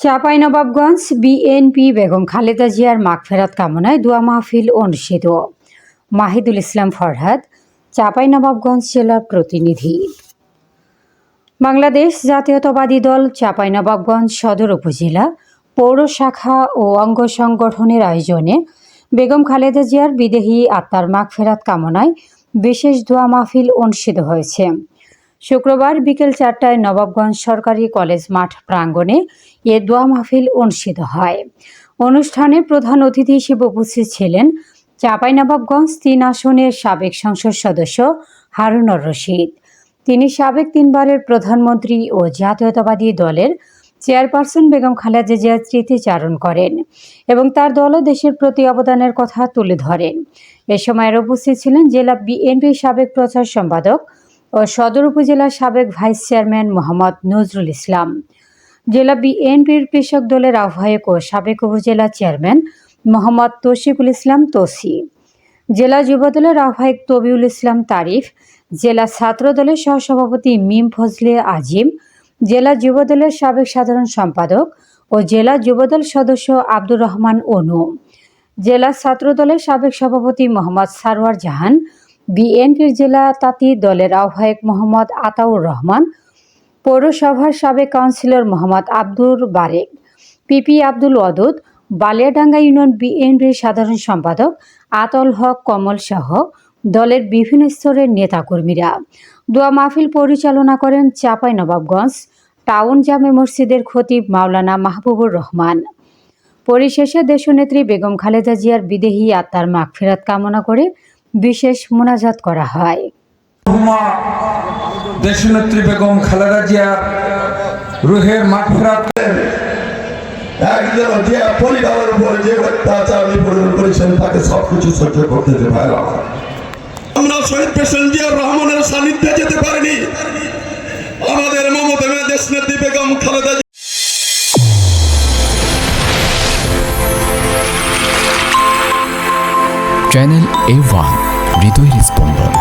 Chapainawabganj BNP Begum Khaleda জিয়ার মাগফেরাত কামনায় দোয়া মাহফিল অনুষ্ঠিত। মাহিদুল ইসলাম ফরহাদ, চাঁপাইনবাবগঞ্জ জেলার প্রতিনিধি। বাংলাদেশ জাতীয়তাবাদী দল চাঁপাইনবাবগঞ্জ সদর উপজেলা পৌর শাখা ও অঙ্গ সংগঠনের আয়োজনে বেগম খালেদা জিয়ার বিদেহী আত্মার মাগফেরাত কামনায় বিশেষ দোয়া মাহফিল অনুষ্ঠিত হয়েছে। শুক্রবার বিকেল 4টায় নবাবগঞ্জ সরকারি কলেজ মাঠ প্রাঙ্গণে এ দোয়া মাহফিল অনুষ্ঠিত হয়। অনুষ্ঠানে প্রধান অতিথি হিসেবে উপস্থিত ছিলেন চাঁপাইনবাবগঞ্জ 3 আসনের সাবেক সংসদ সদস্য হারুনুর রশিদ। তিনি সাবেক 3 বারের প্রধানমন্ত্রী ও জাতীয়তাবাদী দলের চেয়ারপারসন বেগম খালেদা জিয়ার স্মৃতিচারণ করেন এবং তার দলও দেশের প্রতি অবদানের কথা তুলে ধরেন। এ সময় উপস্থিত ছিলেন জেলা বিএনপির সাবেক প্রচার সম্পাদক ও সদর উপজেলার সাবেক ভাইস চেয়ারম্যান মোহাম্মদ নজরুল ইসলাম, জেলা বিএনপির কৃষক দলের আহ্বায়ক ও সাবেক উপজেলা চেয়ারম্যান মোহাম্মদ তৌসিফুল ইসলাম তোসি, জেলা যুবদলের আহ্বায়ক তবিউল ইসলাম তারিফ, জেলা ছাত্র দলের সহসভাপতি মিম ফজলে আজিম, জেলা যুবদলের সাবেক সাধারণ সম্পাদক ও জেলা যুবদল সদস্য আব্দুর রহমান অনু, জেলা ছাত্র দলের সাবেক সভাপতি মোহাম্মদ সারওয়ার জাহান, বিএনপির জেলা তাঁতি দলের আহ্বায়ক মোহাম্মদ আতাউর রহমান, পৌরসভার সাবেক কাউন্সিলর মোহাম্মদ আব্দুর বারেক, পিপি আব্দুল ওয়াদুদ, বালিয়াডাঙ্গা ইউনিয়ন বিএনপির সাধারণ সম্পাদক আতল হক কমল সহ দলের বিভিন্ন স্তরের নেতাকর্মীরা। দোয়া মাহফিল পরিচালনা করেন চাঁপাইনবাবগঞ্জ টাউন জামে মসজিদের খতিব মাওলানা মাহবুবুর রহমান। পরিশেষে দেশনেত্রী বেগম খালেদা জিয়ার বিদেহী আত্মার মাগফিরাত কামনা করে বিশেষ মোনাজাত করা হয়। দেশনেত্রী বেগম খালেদা জিয়ার রুহের মাগফিরাত একজন যে পরিবারের উপর যে অত্যাচার নিপীড়ন করেছেন তাকে সবকিছু সহ্য করতে পারে। আমরা শহীদ প্রেসিডেন্ট জিয়াউর রহমানের সান্নিধ্যে যেতে পারিনি। আমাদের মমতা দেশনেত্রী বেগম খালেদা চ্যানেল A1 হৃদয়ের স্পন্দন।